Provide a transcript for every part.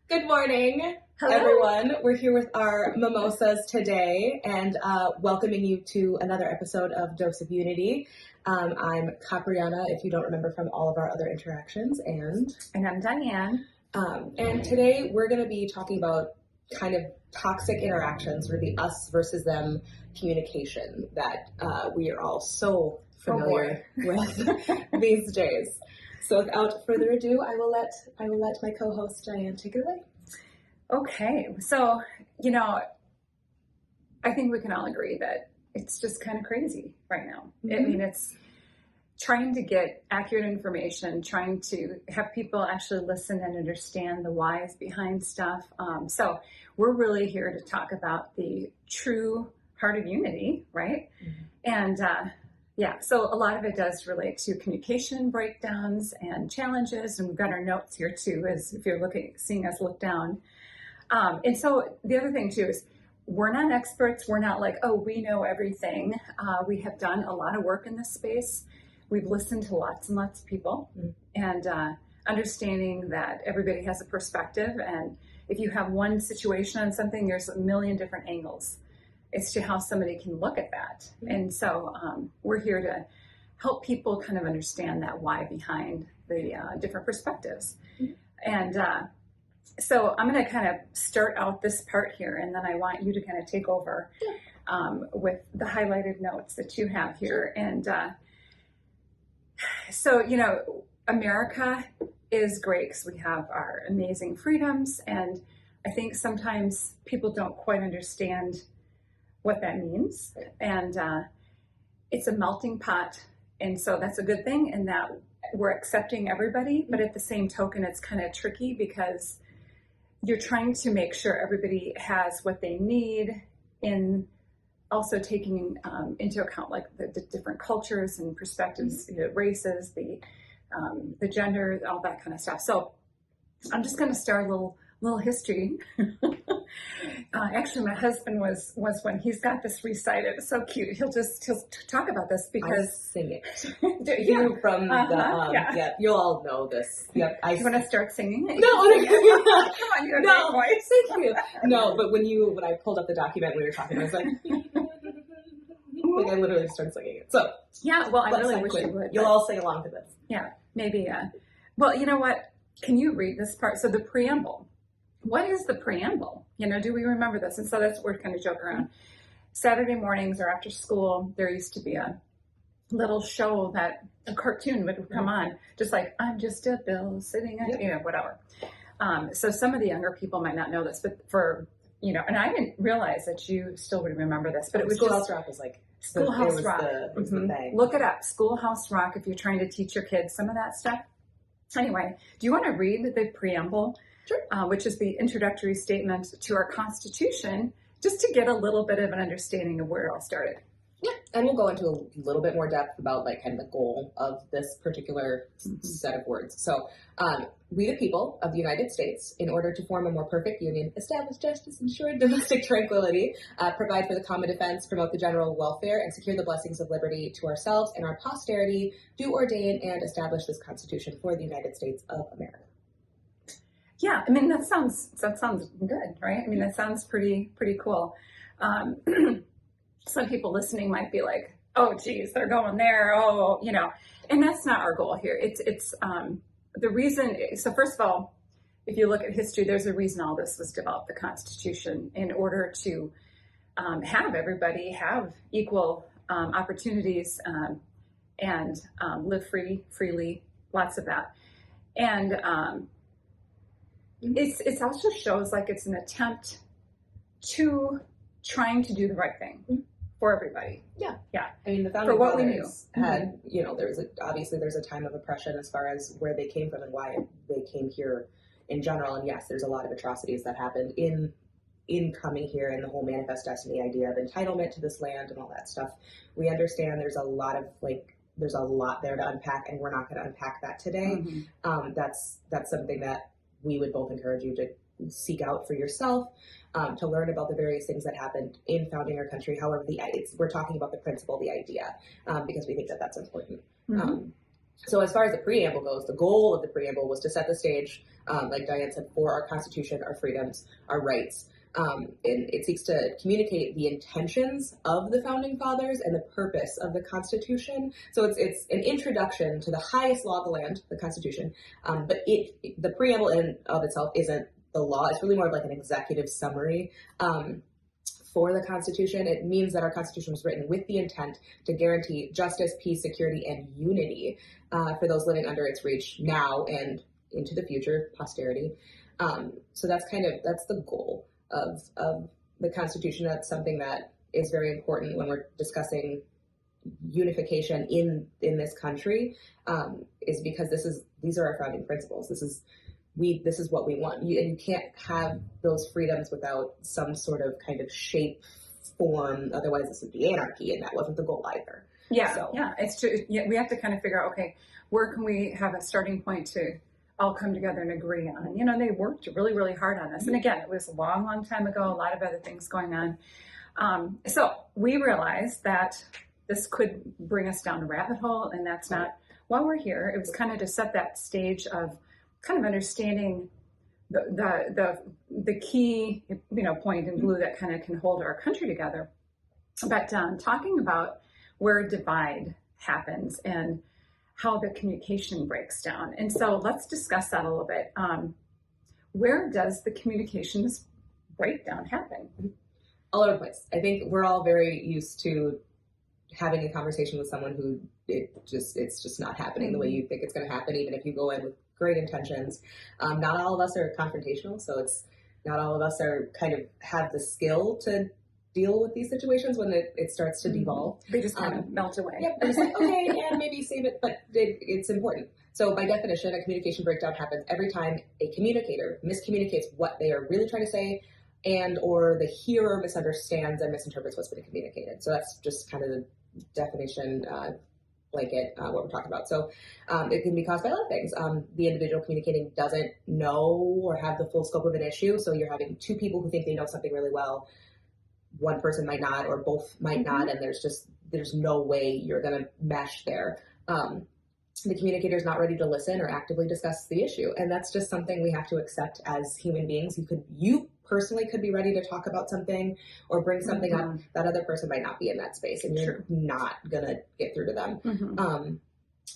Good morning, Hello. everyone. We're here with our mimosas today and welcoming you to another episode of Dose of Unity. I'm Capriana, if you don't remember from all of our other interactions, and I'm Diane. And today we're going to be talking about kind of toxic interactions, or the us versus them communication that we are all so familiar with these days. So without further ado, I will let my co-host Diane take it away. Okay, so I think we can all agree that it's just kind of crazy right now. Mm-hmm. I mean, it's trying to get accurate information, trying to have people actually listen and understand the whys behind stuff. So we're really here to talk about the true heart of unity, right? Mm-hmm. And so a lot of it does relate to communication breakdowns and challenges, and we've got our notes here too, as if you're seeing us look down. And so the other thing too is we're not experts. We're not like, oh, we know everything. We have done a lot of work in this space. We've listened to lots and lots of people, and understanding that everybody has a perspective. And if you have one situation on something, there's a million different angles as to how somebody can look at that. And so we're here to help people kind of understand that why behind the different perspectives. And so I'm going to kind of start out this part here, and then I want you to kind of take over with the highlighted notes that you have here. And so, America is great because we have our amazing freedoms. And I think sometimes people don't quite understand what that means. And it's a melting pot. And so that's a good thing in that we're accepting everybody. But at the same token, it's kind of tricky because you're trying to make sure everybody has what they need, in also taking into account like the different cultures and perspectives, the races, the gender, all that kind of stuff. So I'm just going to start a little history. Actually, my husband was when he's got this recited. It's so cute. He'll talk about this because I sing it. From the you'll all know this. Yep. You want to start singing? No, come on, you have no, a great voice. Thank you. No, but when I pulled up the document we were talking, I was like, I literally started singing it. So yeah, well, I really wish you would. You'll all sing along to this. Yeah, maybe. Well, you know what? Can you read this part? So the preamble. What is the preamble? Do we remember this? And so that's what we're kind of joke around. Saturday mornings or after school, there used to be a little show that a cartoon would come on, just like, I'm just a bill sitting at, whatever. So some of the younger people might not know this, but for, and I didn't realize that you still would remember this, but it was Schoolhouse Rock was like, Schoolhouse Rock. The thing. Look it up, Schoolhouse Rock, if you're trying to teach your kids some of that stuff. Anyway, do you want to read the preamble? Sure. Which is the introductory statement to our Constitution, just to get a little bit of an understanding of where it all started. Yeah, and we'll go into a little bit more depth about like kind of the goal of this particular set of words. So, we the people of the United States, in order to form a more perfect union, establish justice, ensure domestic tranquility, provide for the common defense, promote the general welfare, and secure the blessings of liberty to ourselves and our posterity, do ordain and establish this Constitution for the United States of America. Yeah, I mean, that sounds good, right? I mean, that sounds pretty cool. Some people listening might be like, oh, geez, they're going there. Oh, and that's not our goal here. It's the reason. So first of all, if you look at history, there's a reason all this was developed, the Constitution, in order to have everybody have equal opportunities and live freely, lots of that. And it also shows like it's an attempt to trying to do the right thing for everybody. Yeah. I mean, the founding for what we knew had, there's a time of oppression as far as where they came from and why they came here in general. And yes, there's a lot of atrocities that happened in coming here, and the whole manifest destiny idea of entitlement to this land and all that stuff. We understand there's a lot there to unpack, and we're not going to unpack that today. That's something that we would both encourage you to seek out for yourself, to learn about the various things that happened in founding our country. However, we're talking about the principle, the idea, because we think that that's important. So as far as the preamble goes, the goal of the preamble was to set the stage, like Diane said, for our Constitution, our freedoms, our rights. And it seeks to communicate the intentions of the founding fathers and the purpose of the Constitution. So it's an introduction to the highest law of the land, the Constitution. But the preamble in of itself isn't the law. It's really more of like an executive summary. For the Constitution, it means that our Constitution was written with the intent to guarantee justice, peace, security, and unity for those living under its reach now and into the future, posterity. So that's the goal of the Constitution. That's something that is very important when we're discussing unification in this country, is because these are our founding principles. This is what we want. And you can't have those freedoms without some sort of kind of shape, form. Otherwise, this would be anarchy, and that wasn't the goal either. Yeah, it's true. Yeah, we have to kind of figure out, okay, where can we have a starting point to all come together and agree on? They worked really, really hard on this. And again, it was a long, long time ago, a lot of other things going on. So we realized that this could bring us down a rabbit hole, and that's not why we're here. It was kind of to set that stage of kind of understanding the key point in glue that kind of can hold our country together, but talking about where divide happens and how the communication breaks down. And so let's discuss that a little bit. Where does the communications breakdown happen? All over the place. I think we're all very used to having a conversation with someone who it's just not happening the way you think it's going to happen, even if you go in with great intentions. Not all of us are confrontational, so it's not all of us are kind of have the skill to deal with these situations when it starts to devolve. They just kind of melt away. Yep, they're just like, okay, and maybe save it, but it's important. So by definition, a communication breakdown happens every time a communicator miscommunicates what they are really trying to say, and or the hearer misunderstands and misinterprets what's been communicated. So that's just kind of the definition blanket, what we're talking about. So it can be caused by a lot of things. The individual communicating doesn't know or have the full scope of an issue. So you're having two people who think they know something really well. One person might not, or both might not, and there's no way you're going to mesh there. The communicator is not ready to listen or actively discuss the issue, and that's just something we have to accept as human beings. You personally could be ready to talk about something or bring something up that other person might not be in that space, and you're not going to get through to them.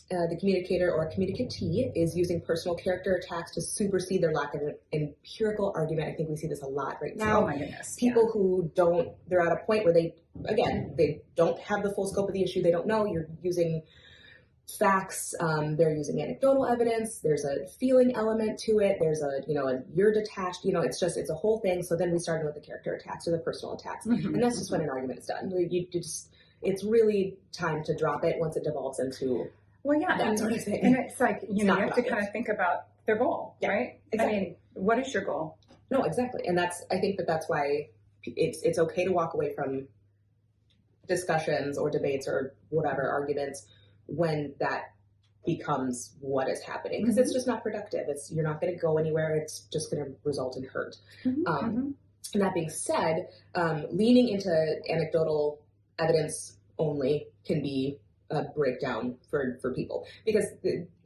The communicator or communicatee is using personal character attacks to supersede their lack of an empirical argument. I think we see this a lot right now. Oh my goodness. People who they're at a point where they don't have the full scope of the issue. They don't know. You're using facts. They're using anecdotal evidence. There's a feeling element to it. There's you're detached. It's a whole thing. So then we started with the character attacks or the personal attacks, and that's just when an argument is done. It's really time to drop it once it devolves into that sort of thing. And it's like you have to kind of think about their goal, right? Exactly. I mean, what is your goal? No, exactly, and I think that's why it's okay to walk away from discussions or debates or whatever arguments when that becomes what is happening, because it's just not productive. You're not going to go anywhere. It's just going to result in hurt. And that being said, leaning into anecdotal evidence only can be a breakdown for people, because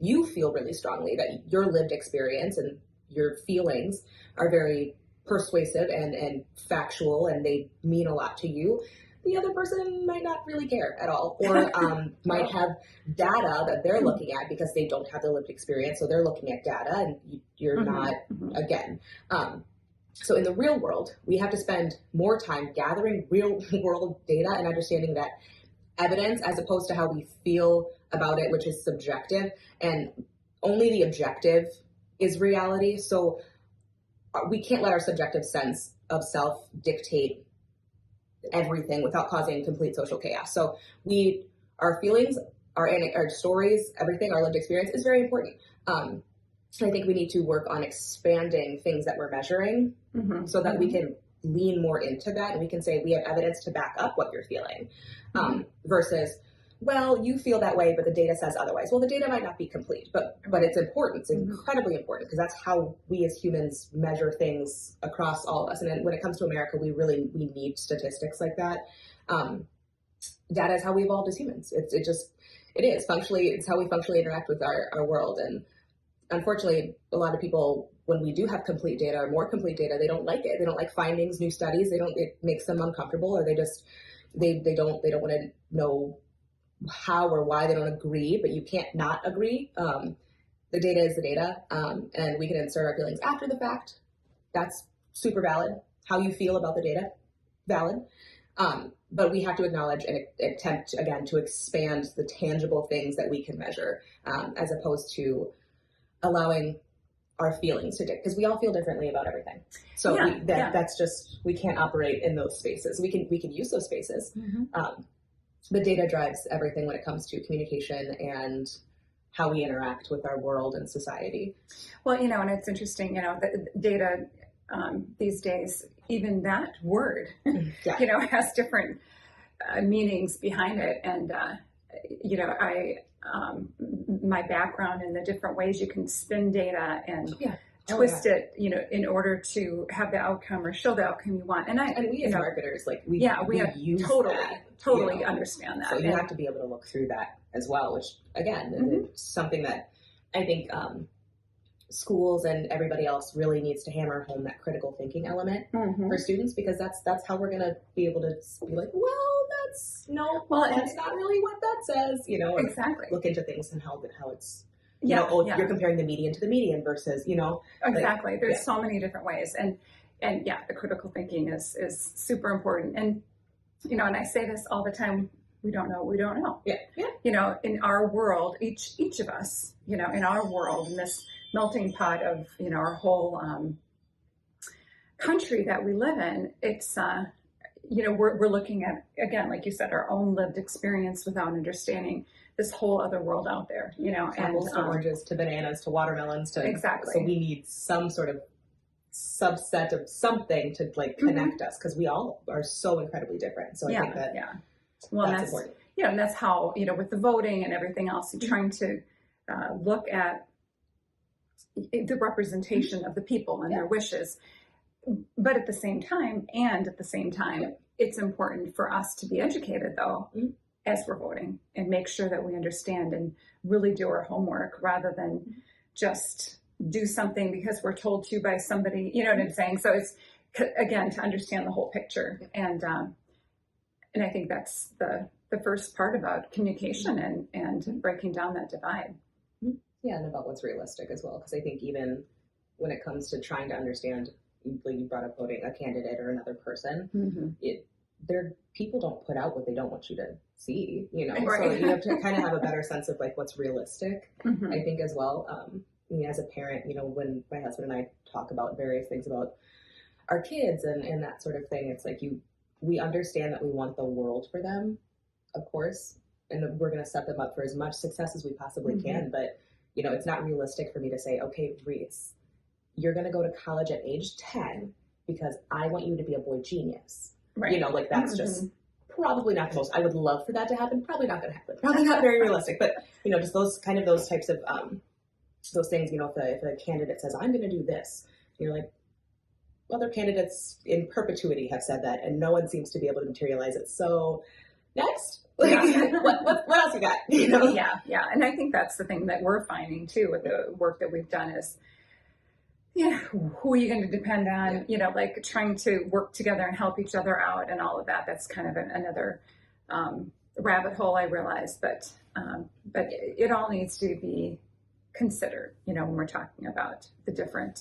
you feel really strongly that your lived experience and your feelings are very persuasive and factual, and they mean a lot to you. The other person might not really care at all, or might have data that they're looking at because they don't have the lived experience, so they're looking at data, and you're not, again. So in the real world, we have to spend more time gathering real world data and understanding that evidence, as opposed to how we feel about it, which is subjective, and only the objective is reality. So we can't let our subjective sense of self dictate everything without causing complete social chaos. So our feelings, our stories, everything, our lived experience is very important. I think we need to work on expanding things that we're measuring so that we can lean more into that, and we can say we have evidence to back up what you're feeling, versus, well, you feel that way, but the data says otherwise. Well, the data might not be complete, but it's important. It's incredibly important, because that's how we as humans measure things across all of us. And then when it comes to America, we need statistics like that. Data is how we evolved as humans. It is functionally, it's how we functionally interact with our world. And unfortunately, a lot of people, when we do have complete data or more complete data, they don't like it. They don't like findings, new studies. It makes them uncomfortable, or they just, they don't want to know how or why they don't agree, but you can't not agree. The data is the data, and we can insert our feelings after the fact. That's super valid. How you feel about the data, valid. But we have to acknowledge and attempt, again, to expand the tangible things that we can measure, as opposed to allowing our feelings to dictate, because we all feel differently about everything. So that's just, we can't operate in those spaces. We can use those spaces. But data drives everything when it comes to communication and how we interact with our world and society. Well, and it's interesting, the data these days, even that word, has different meanings behind it. And, my background in the different ways you can spin data and twist it, in order to have the outcome or show the outcome you want. And we as marketers, we use totally understand that. So you have to be able to look through that as well, which again, is something that I think schools and everybody else really needs to hammer home, that critical thinking element for students, because that's how we're going to be able to be like, that's not really what that says, exactly. Look into things and how it's, you're comparing the median to the median versus, exactly. There's so many different ways. And the critical thinking is super important. And, and I say this all the time, we don't know. Yeah. In our world, each of us, in our world, in this melting pot of, our whole country that we live in, it's, we're looking at, again, like you said, our own lived experience without understanding this whole other world out there, apples to oranges to bananas to watermelons to exactly. So we need some sort of subset of something to connect us, because we all are so incredibly different. So I think that that's important. And that's how, with the voting and everything else, you're trying to look at the representation of the people and their wishes. But at the same time, it's important for us to be educated, though, as we're voting, and make sure that we understand and really do our homework rather than just do something because we're told to by somebody, you know what I'm saying? So it's, again, to understand the whole picture. And I think that's the first part about communication and breaking down that divide. Yeah, and about what's realistic as well, because I think even when it comes to trying to understand, like you brought up voting a candidate or another person, people don't put out what they don't want you to see, Right. So you have to kind of have a better sense of what's realistic, I think, as well. As a parent, when my husband and I talk about various things about our kids and that sort of thing, it's we understand that we want the world for them, of course, and we're going to set them up for as much success as we possibly can, but it's not realistic for me to say, okay, Reese, you're going to go to college at age 10 because I want you to be a boy genius. Right. That's just probably not the most, I would love for that to happen. Probably not going to happen. Probably not very realistic, but just those types of, those things, if a candidate says, I'm going to do this, you're like, other candidates in perpetuity have said that, and no one seems to be able to materialize it. So next, what else you got? Yeah. And I think that's the thing that we're finding too with the work that we've done is, who are you going to depend on? Trying to work together and help each other out and all of that. That's kind of another rabbit hole, I realize, but it all needs to be considered, when we're talking about the different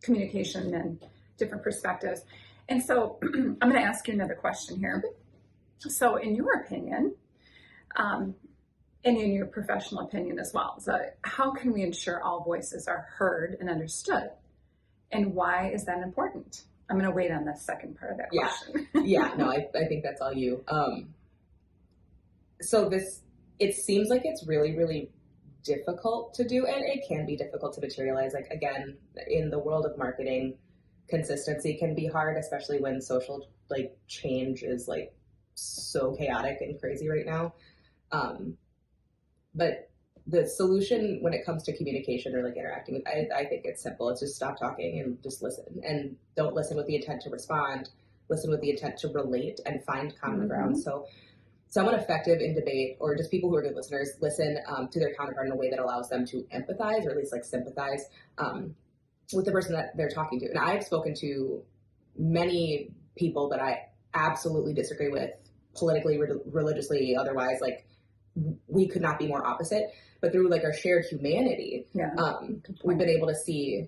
communication and different perspectives. And so I'm going to ask you another question here. So in your opinion, and in your professional opinion as well, so how can we ensure all voices are heard and understood? And why is that important? I'm going to wait on the second part of that question. No, I think that's all you. So it seems like it's really, really difficult to do, and it can be difficult to materialize. Again, in the world of marketing, consistency can be hard, especially when social change is so chaotic and crazy right now. But the solution when it comes to communication or interacting with, I think it's simple. It's just stop talking and just listen, and don't listen with the intent to respond. Listen with the intent to relate and find common ground. So someone effective in debate, or just people who are good listeners, listen to their counterpart in a way that allows them to empathize, or at least like sympathize with the person that they're talking to. And I've spoken to many people that I absolutely disagree with, politically, religiously, otherwise. Like, we could not be more opposite. But through like our shared humanity, we've been able to see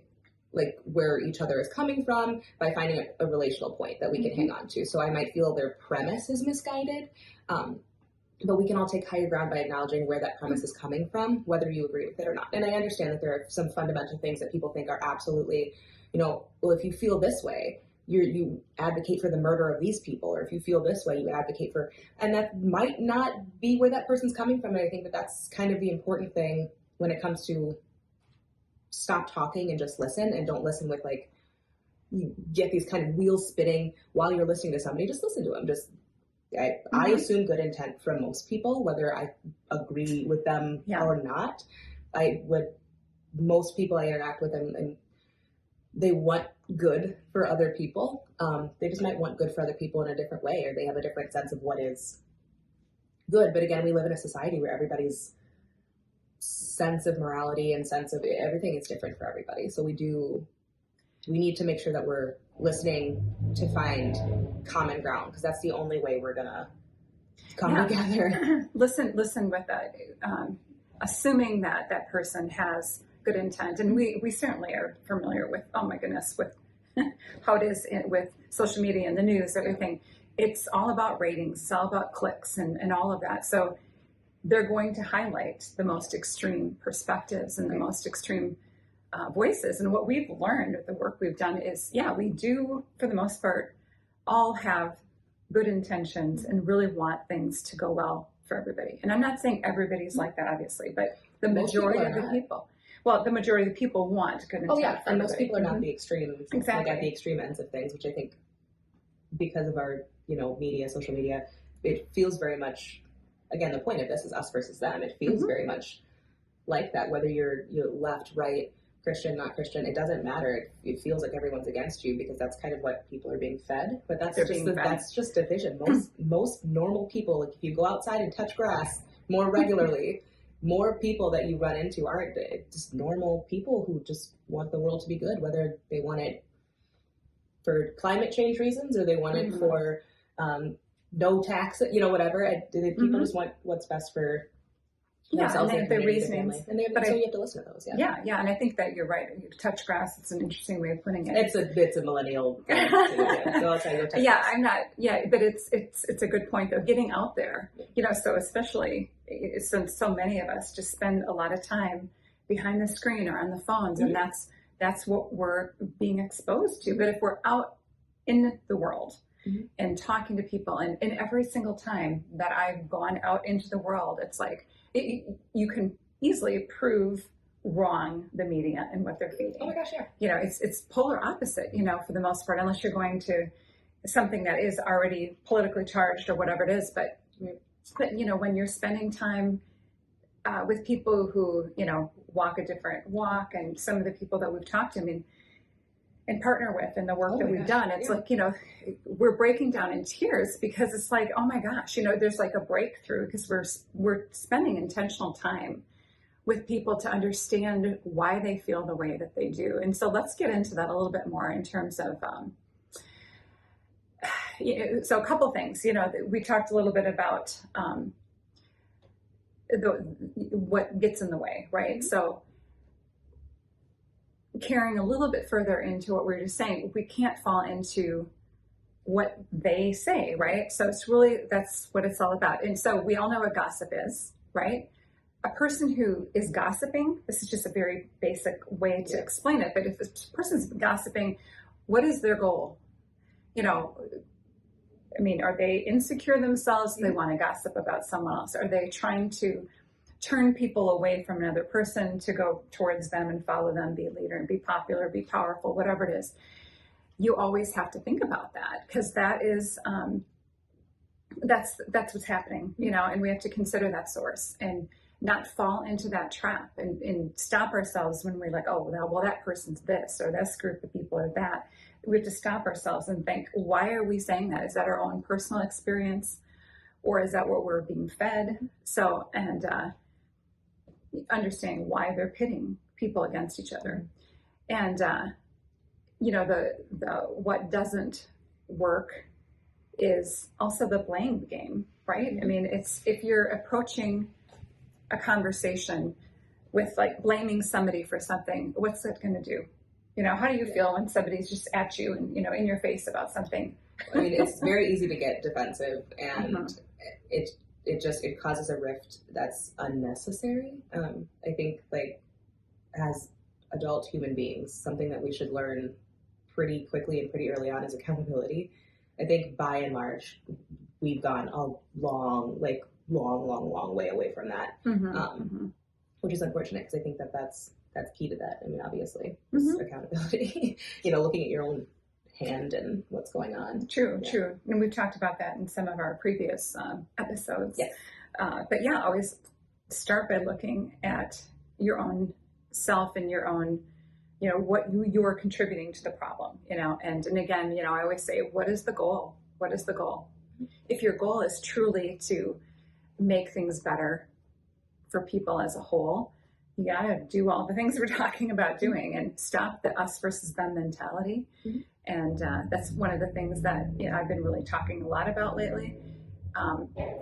like where each other is coming from by finding a relational point that we can hang on to. So I might feel their premise is misguided, but we can all take higher ground by acknowledging where that premise is coming from, whether you agree with it or not. And I understand that there are some fundamental things that people think are absolutely, well, if you feel this way, you advocate for the murder of these people, or if you feel this way, you advocate for, and that might not be where that person's coming from. And I think that that's kind of the important thing when it comes to stop talking and just listen, and don't listen with like, you get these kind of wheels spinning while you're listening to somebody. Just listen to them. I assume good intent from most people, whether I agree with them or not. Most people I interact with, and they want good for other people. They just might want good for other people in a different way, or they have a different sense of what is good. But again, we live in a society where everybody's sense of morality and sense of everything is different for everybody. So we need to make sure that we're listening to find common ground, because that's the only way we're gonna come together. Listen with that, assuming that that person has good intent. And we certainly are familiar with, oh my goodness, with how it is with social media and the news, everything. It's all about ratings, it's all about clicks and all of that. So they're going to highlight the most extreme perspectives and the most extreme voices. And what we've learned with the work we've done is, we do, for the most part, all have good intentions and really want things to go well for everybody. And I'm not saying everybody's like that, obviously, but the majority of the people. Well, the majority of the people want good intent. Oh yeah, and most people are not the extreme, exactly, like at the extreme ends of things, which I think, because of our media, social media, it feels very much. Again, the point of this is us versus them. It feels very much like that. Whether you're left, right, Christian, not Christian, it doesn't matter. It feels like everyone's against you, because that's kind of what people are being fed. But that's just division. Most normal people, like if you go outside and touch grass more regularly, more people that you run into aren't just normal people who just want the world to be good, whether they want it for climate change reasons or they want it for no tax, whatever. People just want what's best for themselves and their reasonings. So you have to listen to those. Yeah. And I think that you're right. Touch grass. It's an interesting way of putting it. It's a millennial. So I'll tell you. I'm not. Yeah, but it's a good point though. Getting out there, so especially since so many of us just spend a lot of time behind the screen or on the phones, and that's what we're being exposed to. But if we're out in the world and talking to people, and every single time that I've gone out into the world, it's like you can easily prove wrong the media and what they're feeding. Oh my gosh, yeah. It's polar opposite, for the most part, unless you're going to something that is already politically charged or whatever it is. But when you're spending time with people who, walk a different walk, and some of the people that we've talked to, and partner with in the work that we've done, it's like, we're breaking down in tears, because it's like, oh my gosh, there's like a breakthrough, because we're spending intentional time with people to understand why they feel the way that they do. And so let's get into that a little bit more in terms of, so a couple things, we talked a little bit about what gets in the way, right? So carrying a little bit further into what we were just saying, we can't fall into what they say, right? So that's what it's all about. And so we all know what gossip is, right? A person who is gossiping, this is just a very basic way to explain it, but if a person's gossiping, what is their goal? Are they insecure themselves? They want to gossip about someone else? Are they trying to turn people away from another person to go towards them and follow them, be a leader and be popular, be powerful, whatever it is? You always have to think about that, because that is, that's what's happening, and we have to consider that source and not fall into that trap and stop ourselves when we're like, oh, well, that person's this, or this group of people are that. We have to stop ourselves and think, why are we saying that? Is that our own personal experience or is that what we're being fed? So, and understanding why they're pitting people against each other. And, you know, the what doesn't work is also the blame game, right? I mean, it's if you're approaching a conversation with like blaming somebody for something, what's that going to do? You know, how do you feel when somebody's just at you and, you know, in your face about something? I mean, it's very easy to get defensive, and it causes a rift that's unnecessary. I think, like, as adult human beings, something that we should learn pretty quickly and pretty early on is accountability. I think by and large, we've gone a long way away from that, which is unfortunate because I think that's key to that. I mean, obviously, accountability. You know, looking at your own hand and what's going on. True. And we've talked about that in some of our previous episodes. Yes. But yeah, always start by looking at your own self and your own, you know, what you're contributing to the problem, you know, and again, you know, I always say, what is the goal? What is the goal? If your goal is truly to make things better for people as a whole, you got to do all the things we're talking about doing and stop the us versus them mentality. And that's one of the things that, you know, I've been really talking a lot about lately.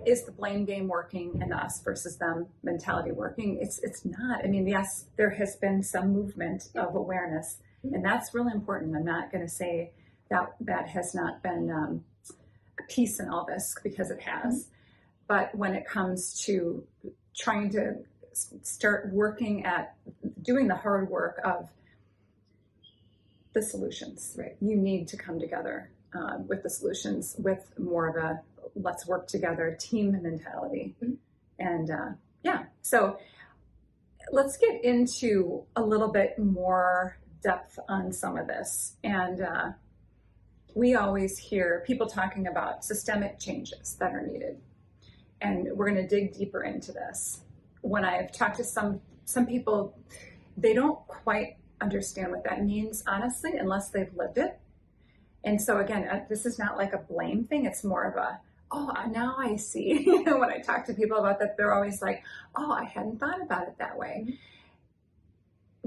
Is the blame game working and the us versus them mentality working? It's not. I mean, yes, there has been some movement of awareness, and that's really important. I'm not going to say that has not been a piece in all this, because it has. But when it comes to trying to start working at doing the hard work of the solutions, right? You need to come together with the solutions, with more of a let's work together team mentality. And so let's get into a little bit more depth on some of this. And we always hear people talking about systemic changes that are needed, and we're going to dig deeper into this. When I've talked to some people, they don't quite understand what that means, honestly, unless they've lived it. And so again, this is not like a blame thing. It's more of a, oh, now I see. You know, when I talk to people about that, they're always like, oh, I hadn't thought about it that way.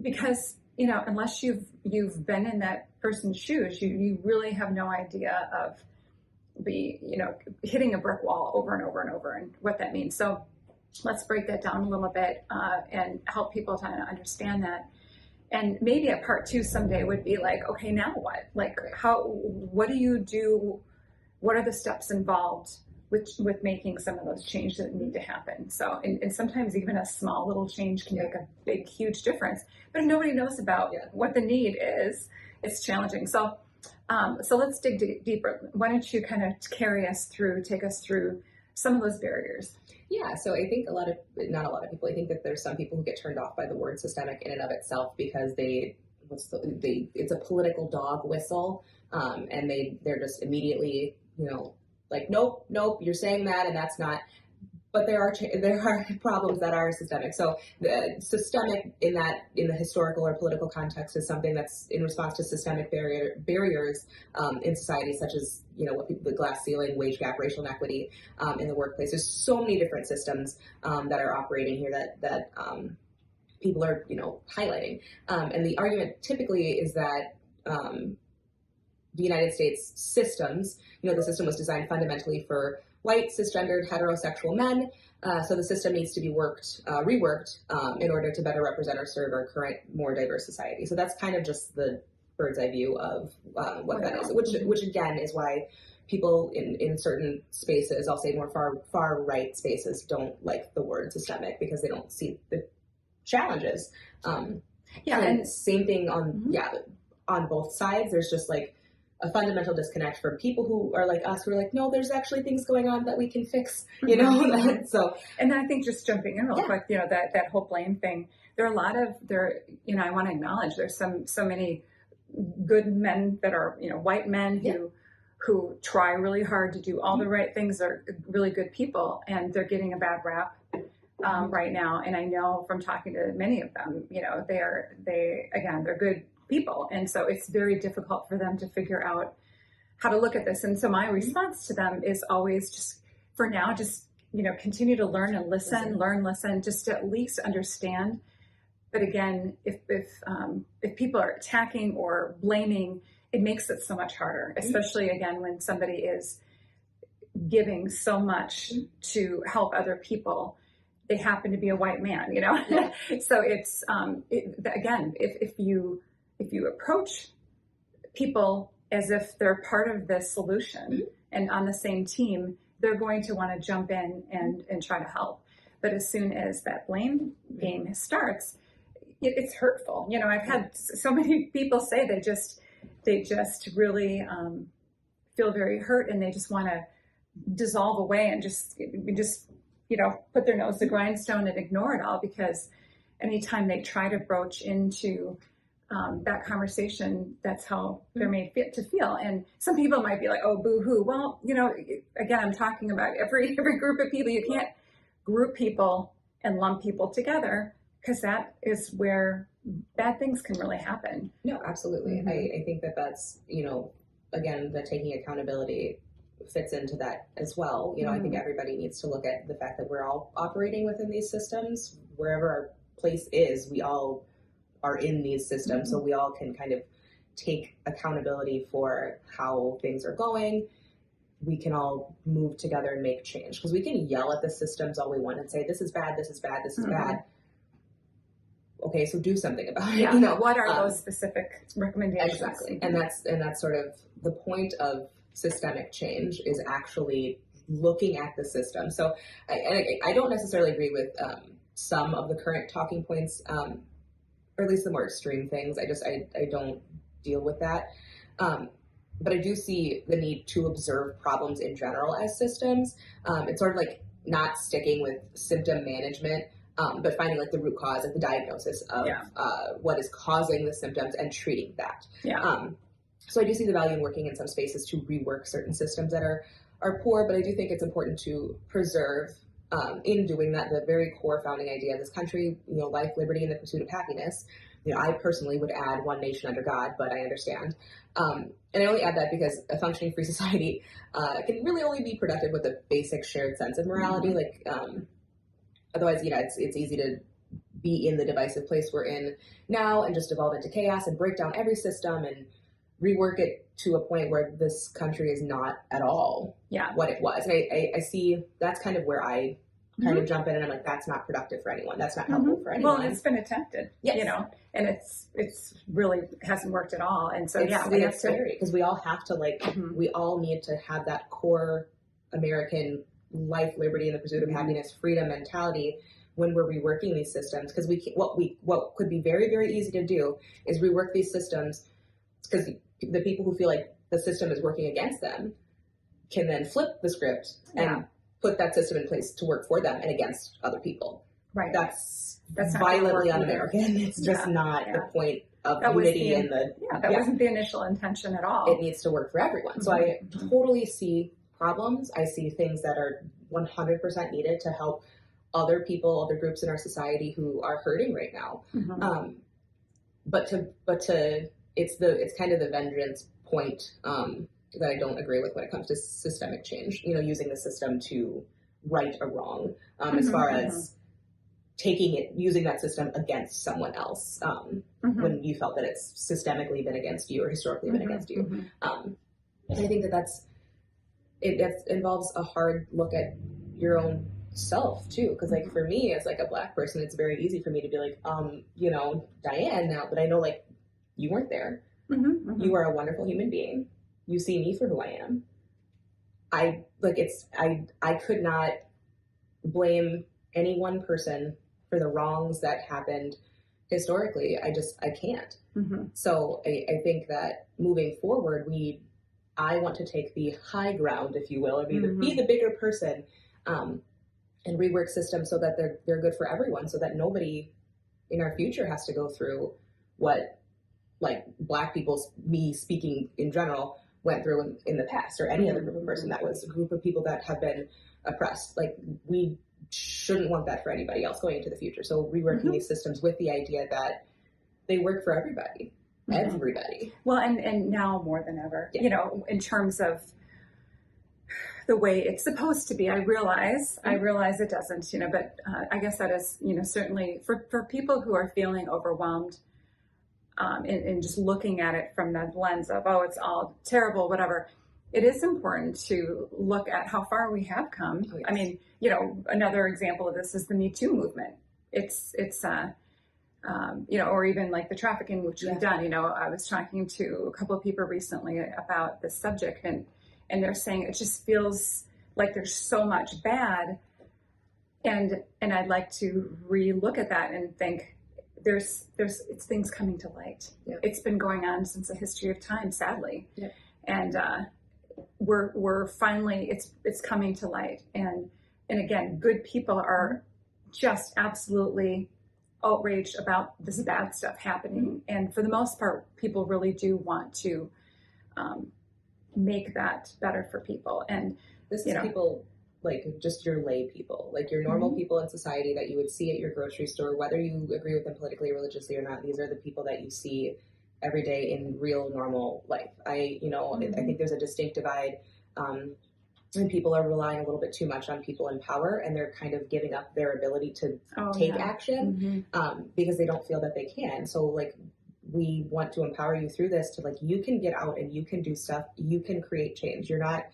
Because, you know, unless you've been in that person's shoes, you really have no idea of hitting a brick wall over and over and over and what that means. So let's break that down a little bit and help people to understand that. And maybe a part 2 someday would be like, okay, now what? Like, what do you do? What are the steps involved with making some of those changes that need to happen? So, and sometimes even a small little change can make a big, huge difference. But if nobody knows about what the need is, it's challenging. So let's dig deeper. Why don't you kind of take us through some of those barriers? Yeah, so I think not a lot of people, I think that there's some people who get turned off by the word systemic in and of itself because it's a political dog whistle, and they're just immediately, you know, like, nope, you're saying that and that's not. But there are problems that are systemic. So the systemic in the historical or political context is something that's in response to systemic barriers in society, such as, you know, the glass ceiling, wage gap, racial inequity in the workplace. There's so many different systems that are operating here that people are, you know, highlighting. And the argument typically is that the United States systems, you know, the system was designed fundamentally for white, cisgendered, heterosexual men. So the system needs to be reworked in order to better represent or serve our current, more diverse society. So that's kind of just the bird's eye view of what that is, which again is why people in certain spaces, I'll say more far right spaces, don't like the word systemic because they don't see the challenges. And same thing on both sides. There's just like a fundamental disconnect from people who are like us, who are like, no, there's actually things going on that we can fix, you know? So, and I think just jumping in real quick, you know, that whole blame thing, I want to acknowledge there's so many good men that are, you know, white men who try really hard to do all the right things, are really good people, and they're getting a bad rap right now. And I know from talking to many of them, you know, they're good people. And so it's very difficult for them to figure out how to look at this. And so my response to them is always just for now, just, continue to learn and listen, just to at least understand. But again, if people are attacking or blaming, it makes it so much harder, especially again when somebody is giving so much to help other people. They happen to be a white man, Yeah. So it's again, if you approach people as if they're part of the solution and on the same team, they're going to want to jump in and try to help. But as soon as that blame game starts, it's hurtful. I've had so many people say they just really feel very hurt, and they just want to dissolve away and just put their nose to the grindstone and ignore it all, because anytime they try to broach into that conversation, that's how they're made fit to feel. And some people might be like, oh, boo-hoo. Well, again, I'm talking about every group of people. You can't group people and lump people together, because that is where bad things can really happen. No, absolutely. I think that's, again, the taking accountability fits into that as well. I think everybody needs to look at the fact that we're all operating within these systems. Wherever our place is, we all are in these systems, so we all can kind of take accountability for how things are going. We can all move together and make change, because we can yell at the systems all we want and say, this is bad, this is bad, this is bad. Okay, so do something about it. Yeah. What are those specific recommendations? Exactly. And that's sort of the point of systemic change, is actually looking at the system. So I don't necessarily agree with some of the current talking points, or at least the more extreme things. I don't deal with that. But I do see the need to observe problems in general as systems. It's sort of like not sticking with symptom management, but finding like the root cause, like the diagnosis of what is causing the symptoms and treating that. Yeah. So I do see the value in working in some spaces to rework certain systems that are poor, but I do think it's important to preserve, in doing that, the very core founding idea of this country, life, liberty, and the pursuit of happiness. I personally would add one nation under God, but I understand. And I only add that because a functioning free society can really only be productive with a basic shared sense of morality. Like, otherwise, it's easy to be in the divisive place we're in now and just devolve into chaos and break down every system and rework it to a point where this country is not at all what it was. And I see that's kind of where I kind of jump in, and I'm like, that's not productive for anyone. That's not helpful for anyone. Well, it's been attempted, and it's really hasn't worked at all. And so, it's scary, because we all have to we all need to have that core American life, liberty, and the pursuit of happiness, freedom mentality when we're reworking these systems. Because what could be very, very easy to do is rework these systems, because the people who feel like the system is working against them can then flip the script and put that system in place to work for them and against other people. Right. That's violently un-American. It's just not the point of unity that wasn't the initial intention at all. It needs to work for everyone. So I totally see problems. I see things that are 100% needed to help other people, other groups in our society who are hurting right now. But it's kind of the vengeance point that I don't agree with when it comes to systemic change. Using the system to right a wrong, as far as using that system against someone else when you felt that it's systemically been against you or historically been against you. And I think it involves a hard look at your own self too, because like for me as like a Black person, it's very easy for me to be like, Diane now, but I know like you weren't there. You are a wonderful human being. You see me for who I am. I could not blame any one person for the wrongs that happened historically. I can't. So I think that moving forward, I want to take the high ground, if you will, or be the bigger person, and rework systems so that they're good for everyone, so that nobody in our future has to go through what like Black people, me speaking in general, went through in the past, or any other group of person that was a group of people that have been oppressed. Like, we shouldn't want that for anybody else going into the future. So reworking these systems with the idea that they work for everybody. Everybody. Well, and now more than ever, in terms of the way it's supposed to be. I realize it doesn't, but I guess that is, certainly for people who are feeling overwhelmed, and just looking at it from the lens of, oh, it's all terrible, whatever. It is important to look at how far we have come. Oh, yes. I mean, another example of this is the Me Too movement. It's or even like the trafficking, which we've done. I was talking to a couple of people recently about this subject, and they're saying it just feels like there's so much bad, and I'd like to relook at that and think it's things coming to light. Yeah. It's been going on since the history of time, sadly, yeah. And we're finally it's coming to light, and again, good people are just absolutely outraged about this bad stuff happening, and for the most part, people really do want to make that better for people. And this is people like just your lay people, like your normal people in society that you would see at your grocery store, whether you agree with them politically or religiously or not. These are the people that you see every day in real normal life. I think there's a distinct divide, and people are relying a little bit too much on people in power, and they're kind of giving up their ability to take action because they don't feel that they can. So like, we want to empower you through this to, like, you can get out and you can do stuff, you can create change. You're not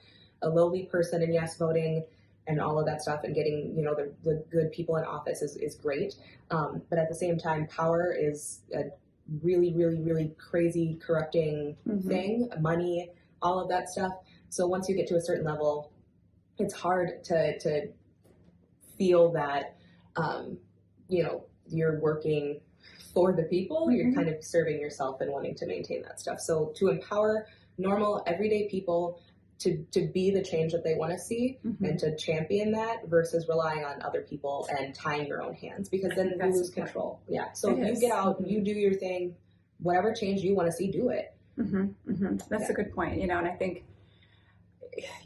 a lowly person, and yes, voting and all of that stuff and getting, the good people in office is great. But at the same time, power is a really, really, really crazy, corrupting thing, money, all of that stuff. So once you get to a certain level, it's hard to feel that, you're working for the people. You're kind of serving yourself and wanting to maintain that stuff. So to empower normal, everyday people to be the change that they want to see and to champion that versus relying on other people and tying your own hands, because then you lose control. Yeah. So you get out, you do your thing, whatever change you want to see, do it. That's a good point. And I think,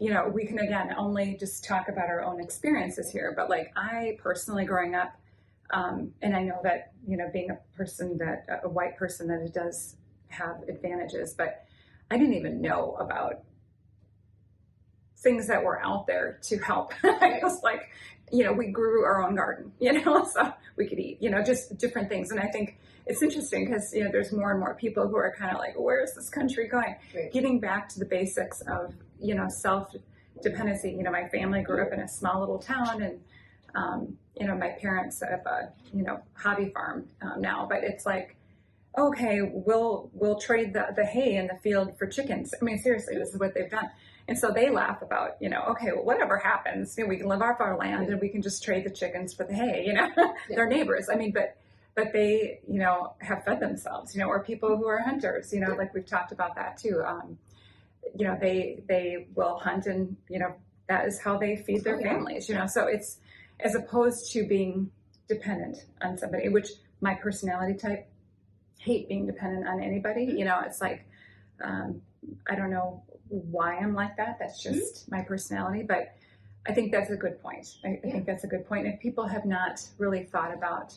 we can, again, only just talk about our own experiences here, but like I personally growing up, and I know that, being a white person, that it does have advantages, but I didn't even know about things that were out there to help. I was like, we grew our own garden, so we could eat, just different things. And I think it's interesting because, there's more and more people who are kind of like, where is this country going? Right. Getting back to the basics of, self-dependency. My family grew up in a small little town, and, my parents have a, hobby farm now, but it's like, okay, we'll trade the hay in the field for chickens. I mean, seriously, this is what they've done. And so they laugh about, okay, well, whatever happens, we can live off our land and we can just trade the chickens for the hay, They're neighbors. I mean, but they, have fed themselves, or people who are hunters, like we've talked about that too. They will hunt, and, that is how they feed their families, so it's, as opposed to being dependent on somebody, which my personality type, hate being dependent on anybody. It's like, I don't know why I'm like that. That's just my personality, but I think that's a good point. I think that's a good point. If people have not really thought about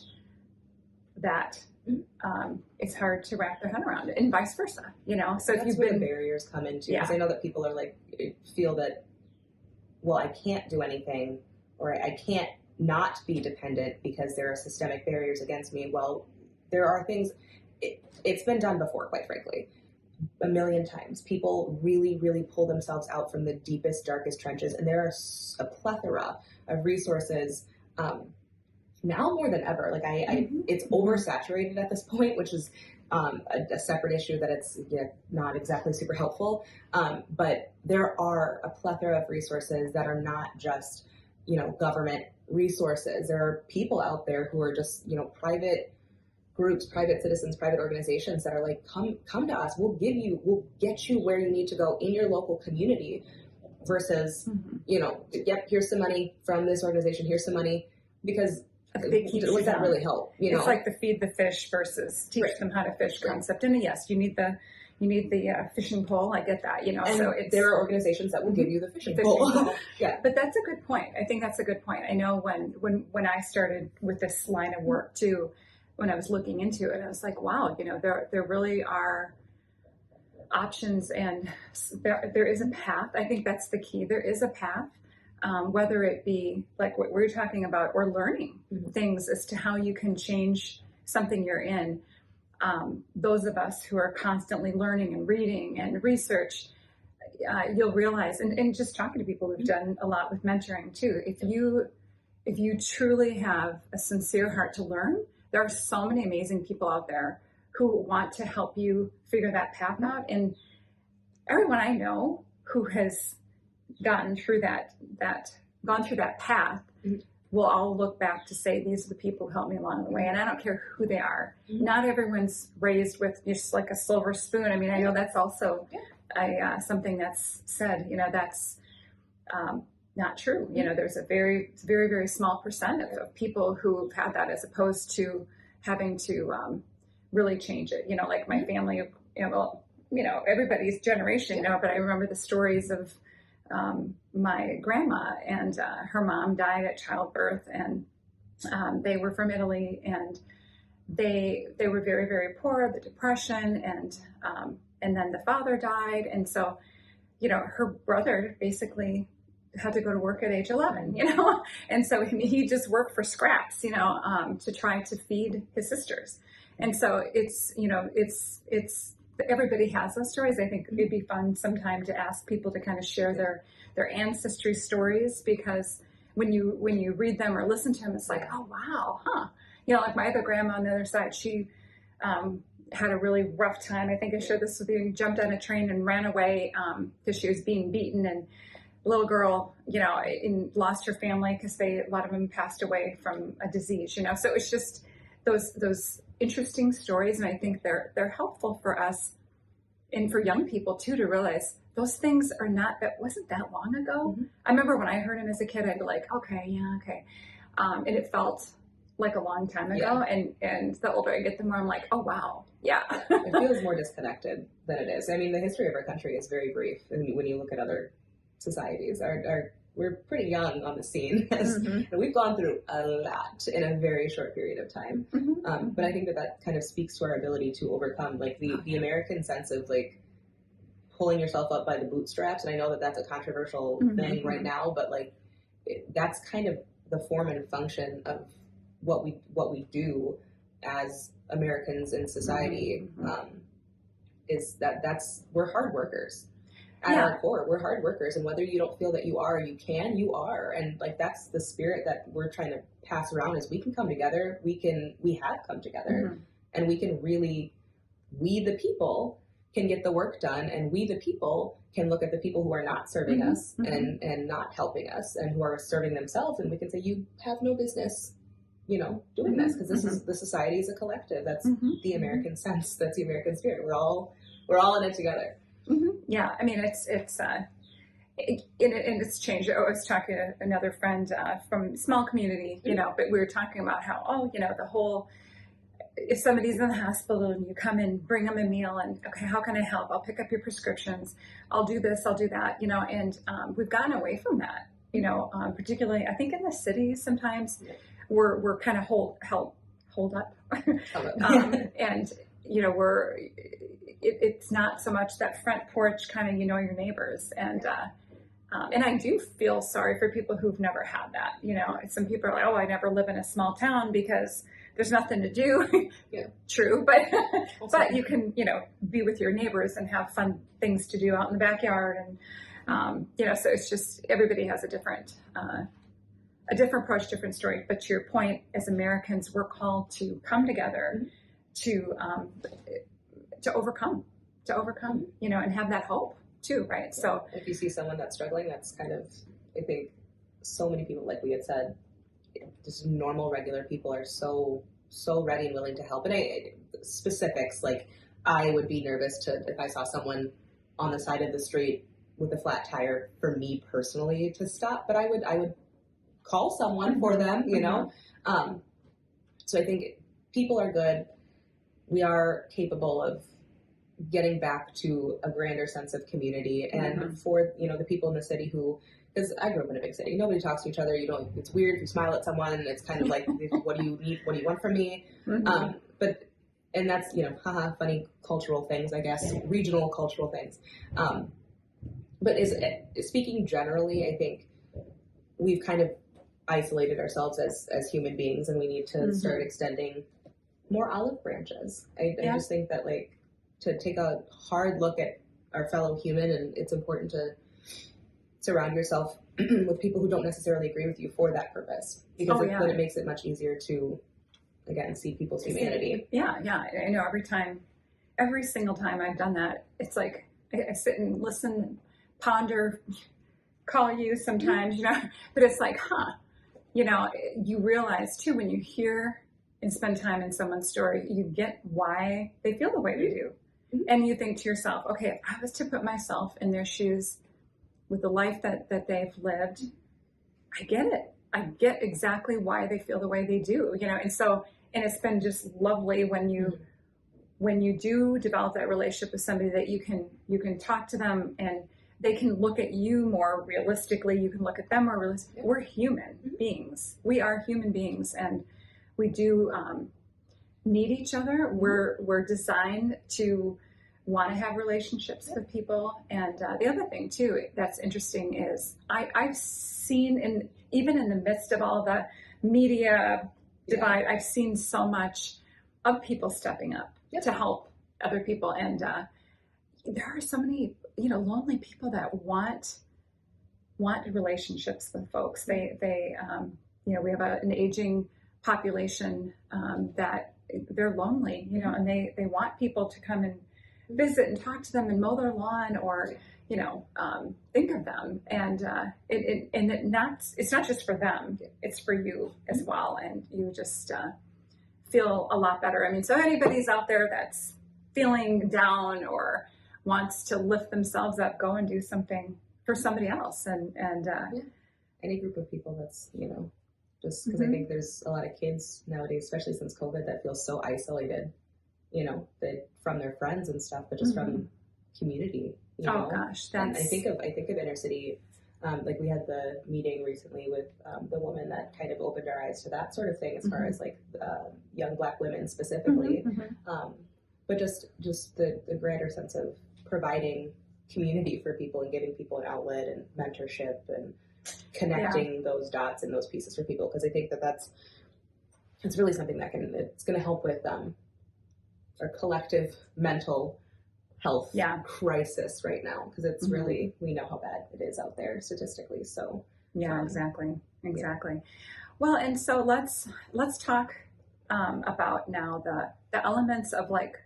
that, it's hard to wrap their head around it, and vice versa, So that's if you've where been the barriers come into, because I know that people are like, feel that, well, I can't do anything, or I can't not be dependent because there are systemic barriers against me. Well, there are things, it's been done before, quite frankly, a million times. People really, really pull themselves out from the deepest, darkest trenches, and there are a plethora of resources now more than ever. Like it's oversaturated at this point, which is a separate issue that it's not exactly super helpful. But there are a plethora of resources that are not just, government resources. There are people out there who are just, private groups, private citizens, private organizations that are like, come to us. We'll get you where you need to go in your local community versus, here's some money from this organization. Here's some money, because would that really help? It's like the feed the fish versus teach them how to fish concept. And yes, you need the fishing pole. I get that, And so there are organizations that will give you the fishing pole. Yeah. But that's a good point. I think that's a good point. I know when I started with this line of work too, when I was looking into it, I was like, wow, there really are options, and there is a path. I think that's the key. There is a path, whether it be like what we're talking about, or learning things as to how you can change something you're in. Those of us who are constantly learning and reading and research, you'll realize, and just talking to people, we've done a lot with mentoring too. If you truly have a sincere heart to learn, there are so many amazing people out there who want to help you figure that path out. And everyone I know who has gone through that path will all look back to say, these are the people who helped me along the way. And I don't care who they are. Not everyone's raised with just like a silver spoon. I mean, I know that's also something that's said, that's not true. There's a very, very, very small percent of people who've had that, as opposed to having to really change it. Like my family, everybody's generation, but I remember the stories of my grandma, and her mom died at childbirth, and they were from Italy, and they were very, very poor, the Depression, and then the father died. And so, her brother basically had to go to work at age 11, and so he just worked for scraps, to try to feed his sisters. And so it's everybody has those stories. I think it'd be fun sometime to ask people to kind of share their ancestry stories, because when you read them or listen to them, it's like, oh wow, huh? Like my other grandma on the other side, she had a really rough time. I think I shared this with you. Jumped on a train and ran away because she was being beaten, and little girl, and lost her family because a lot of them passed away from a disease. So it's just those interesting stories, and I think they're helpful for us and for young people too, to realize those things that wasn't that long ago. I remember when I heard him as a kid, I'd be like, okay, and it felt like a long time ago. And the older I get, the more I'm like, oh wow, yeah. It feels more disconnected than it is. I mean, the history of our country is very brief. And when you look at other societies, we're pretty young on the scene. And we've gone through a lot in a very short period of time. But I think that kind of speaks to our ability to overcome, like the American sense of like pulling yourself up by the bootstraps. And I know that that's a controversial thing right now, but like that's kind of the form and function of what we do as Americans in society. Is we're hard workers. At our core, we're hard workers, and whether you don't feel that you are, you are, and like that's the spirit that we're trying to pass around. Is we can come together, we have come together, and we can really, we the people can get the work done, and we the people can look at the people who are not serving us and not helping us, and who are serving themselves, and we can say, you have no business, doing this, because this is the society is a collective. That's the American sense. That's the American spirit. We're all in it together. Yeah, I mean, it's changed. I was talking to another friend from a small community, but we were talking about how, the whole, if somebody's in the hospital and you come in, bring them a meal, and okay, how can I help? I'll pick up your prescriptions. I'll do this, I'll do that, and we've gotten away from that, particularly, I think in the cities sometimes we're kind of hold up. And, it's not so much that front porch kind of, your neighbors. And I do feel sorry for people who've never had that. Some people are like, oh, I never live in a small town because there's nothing to do. True. But you can, be with your neighbors and have fun things to do out in the backyard. And, so it's just, everybody has a different approach, different story. But to your point, as Americans, we're called to come together to overcome, and have that hope too, right? So if you see someone that's struggling, that's kind of, I think so many people, like we had said, just normal, regular people are so ready and willing to help. And specifics, like I would be nervous if I saw someone on the side of the street with a flat tire, for me personally, to stop, but I would call someone for them, so I think people are good. We are capable of getting back to a grander sense of community, and for the people in the city who, because I grew up in a big city, nobody talks to each other. It's weird if you smile at someone. It's kind of like, what do you need? What do you want from me? But and that's, haha, funny cultural things, I guess, regional cultural things. But speaking generally, I think we've kind of isolated ourselves as human beings, and we need to start extending more olive branches. I just think that, like, to take a hard look at our fellow human, and it's important to surround yourself with people who don't necessarily agree with you for that purpose, because then it makes it much easier to, again, see people's humanity. Yeah. I know every single time I've done that, it's like I sit and listen, ponder, call you sometimes, but it's like, you realize too, when you hear and spend time in someone's story, you get why they feel the way they do. And you think to yourself, okay, if I was to put myself in their shoes with the life that they've lived, I get it. I get exactly why they feel the way they do, and it's been just lovely when you do develop that relationship with somebody that you can talk to them and they can look at you more realistically. You can look at them more realistically. We're human beings. We are human beings, and we do need each other. We're designed to want to have relationships with people. And the other thing too that's interesting is I've seen, even in the midst of all the media divide, I've seen so much of people stepping up to help other people. And there are so many, lonely people that want relationships with folks. They we have an aging population that they're lonely, and they want people to come and visit and talk to them and mow their lawn, or think of them. And it's not just for them, it's for you as well. And you just feel a lot better. I mean, so anybody's out there that's feeling down or wants to lift themselves up, go and do something for somebody else. And any group of people that's, just because I think there's a lot of kids nowadays, especially since COVID, that feel so isolated, that from their friends and stuff, but just from community. Oh gosh, and I think of inner city. Like we had the meeting recently with the woman that kind of opened our eyes to that sort of thing, as far as like young Black women specifically, but just the greater sense of providing community for people and giving people an outlet and mentorship and connecting those dots and those pieces for people, because I think it's really something that it's going to help with our collective mental health crisis right now, because it's really, we know how bad it is out there statistically. So exactly. Well, and so let's talk about now the elements of, like,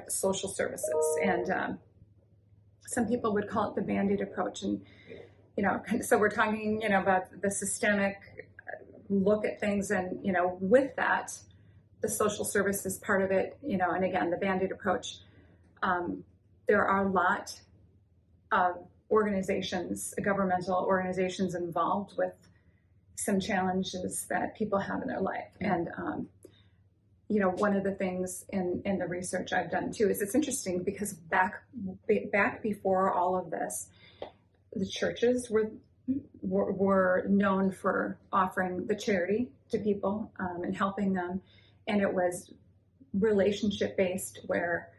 social services, and some people would call it the Band-Aid approach. And so we're talking about the systemic look at things, and with that, the social services part of it, and again, the Band-Aid approach. There are a lot of organizations, governmental organizations, involved with some challenges that people have in their life. And, one of the things in the research I've done too is it's interesting, because back before all of this, the churches were known for offering the charity to people and helping them. And it was relationship based, where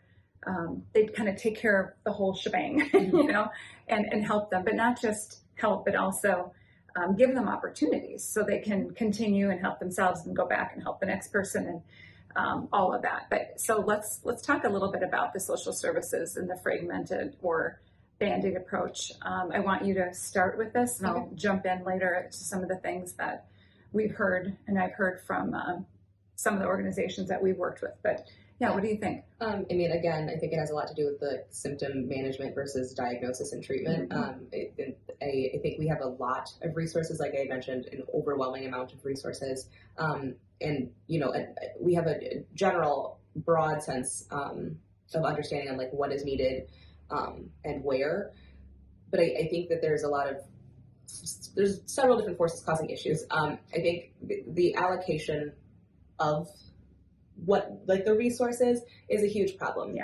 they'd kind of take care of the whole shebang, and help them, but not just help, but also give them opportunities so they can continue and help themselves and go back and help the next person, and all of that. But so let's talk a little bit about the social services and the fragmented or Band-Aid approach. I want you to start with this, and I'll jump in later to some of the things that we've heard, and I've heard from some of the organizations that we've worked with. But what do you think? I mean, again, I think it has a lot to do with the symptom management versus diagnosis and treatment. I think we have a lot of resources, like I mentioned, an overwhelming amount of resources. And we have a general, broad sense of understanding on, like, what is needed and where. But I think that there's several different forces causing issues. I think the allocation of the resources is a huge problem.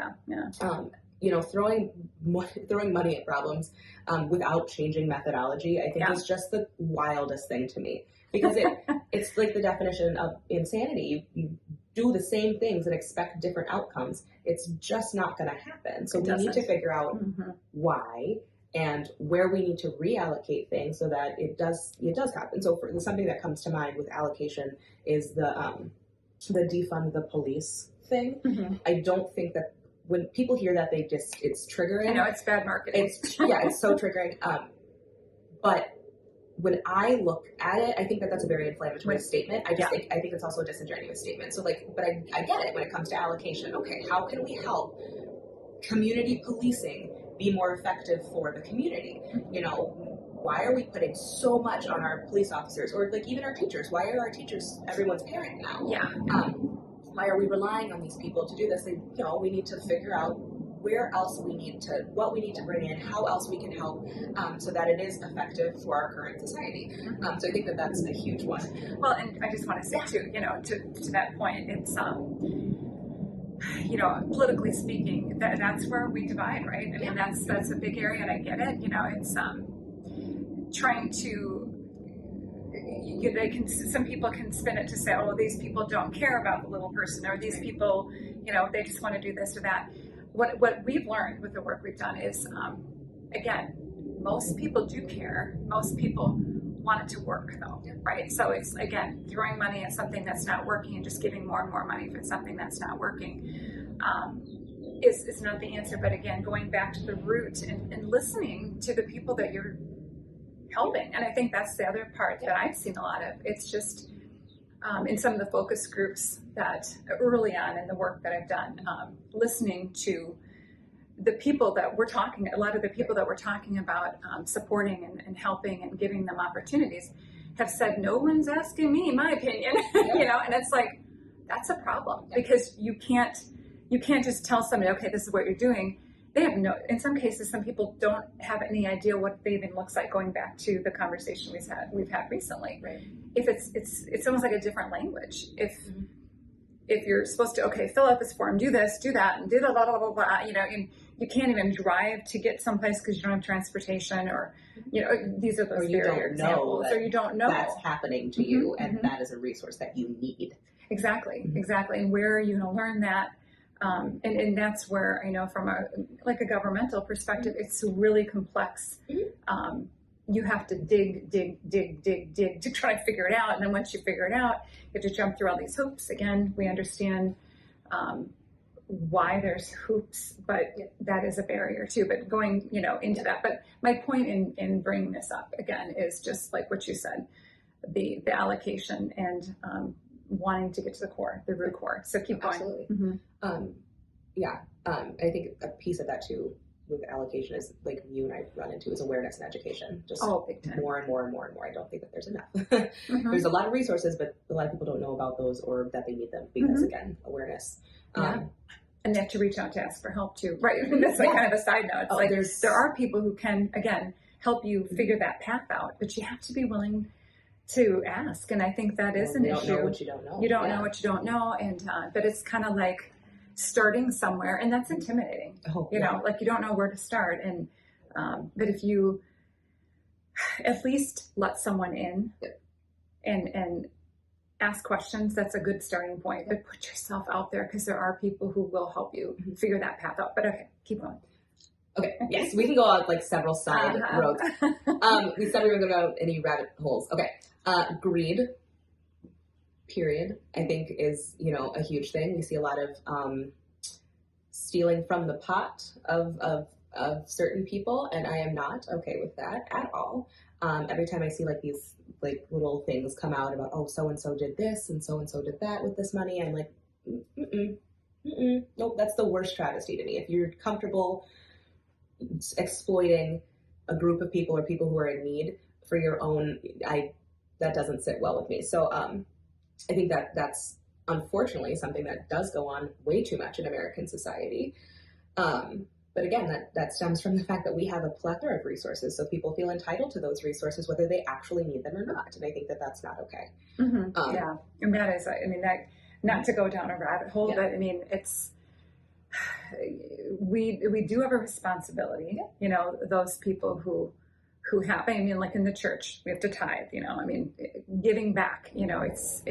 Throwing money at problems without changing methodology, I think is just the wildest thing to me, because it's like the definition of insanity. You do the same things and expect different outcomes. It's just not going to happen. So we need to figure out why and where we need to reallocate things so that it does happen. So for something that comes to mind with allocation is the defund the police thing. I don't think that when people hear that, it's triggering. I know, it's bad marketing. It's so triggering. But when I look at it, I think that that's a very inflammatory statement. I think it's also a disingenuous statement. So but I get it when it comes to allocation. Okay, how can we help community policing be more effective for the community? Why are we putting so much on our police officers or even our teachers? Why are our teachers everyone's parent now? Why are we relying on these people to do this? We need to figure out what we need to bring in, how else we can help, so that it is effective for our current society. So I think that that's a huge one. Well, and I just want to say too, to that point, it's politically speaking, that's where we divide, right? I mean, that's a big area, and I get it. It's trying to. Some people can spin it to say, oh, these people don't care about the little person, or these people, they just want to do this or that. What we've learned with the work we've done is, again, most people do care. Most people want it to work, though, right? So it's, again, throwing money at something that's not working and just giving more and more money for something that's not working is not the answer. But again, going back to the root and listening to the people that you're helping. And I think that's the other part that I've seen a lot of. It's just in some of the focus groups that early on in the work that I've done, listening to the people that we're talking, a lot of the people that we're talking about supporting and helping and giving them opportunities have said, no one's asking me my opinion, and it's like, that's a problem because you can't just tell somebody, okay, this is what you're doing. They have in some cases, some people don't have any idea what bathing looks like, going back to the conversation we've had recently. Right. If it's almost like a different language. If you're supposed to, okay, fill out this form, do this, do that, and do the blah, blah, blah, blah, and you can't even drive to get someplace because you don't have transportation, or, these are those barrier examples, or you don't know that's happening to you, and that is a resource that you need. Exactly. And where are you going to learn that? And that's where I know from a governmental perspective, it's really complex. You have to dig to try to figure it out. And then once you figure it out, you have to jump through all these hoops. Again, we understand why there's hoops, but that is a barrier too. But going, into that. But my point in bringing this up again is just like what you said, the allocation and wanting to get to the root core. So keep going. Absolutely. I think a piece of that too with allocation is like you and I run into is awareness and education. Just big time. More and more and more and more. I don't think that there's enough. There's a lot of resources, but a lot of people don't know about those or that they need them because again, awareness. And they have to reach out to ask for help too. Right. That's kind of a side note. It's there are people who can, again, help you figure that path out, but you have to be willing to ask. And I think that is an issue. You don't know what you don't know. You don't know what you don't know. And, but it's kind of like starting somewhere, and that's intimidating. You don't know where to start. And, but if you at least let someone in and ask questions, that's a good starting point. But put yourself out there because there are people who will help you figure that path out. But okay, keep going. Okay, yes, we can go on like several side roads. We said we were going to go any rabbit holes. Okay, greed, period, I think is, a huge thing. We see a lot of stealing from the pot of certain people, and I am not okay with that at all. Every time I see like these like little things come out about, oh, so-and-so did this and so-and-so did that with this money, I'm like, nope, that's the worst travesty to me. If you're comfortable exploiting a group of people or people who are in need for your own, that doesn't sit well with me. So I think that that's unfortunately something that does go on way too much in American society. But again, that stems from the fact that we have a plethora of resources, so people feel entitled to those resources whether they actually need them or not, and I think that that's not okay. And that is, that not to go down a rabbit hole, but it's we do have a responsibility. Those people who have, like in the church, we have to tithe. Giving back. It's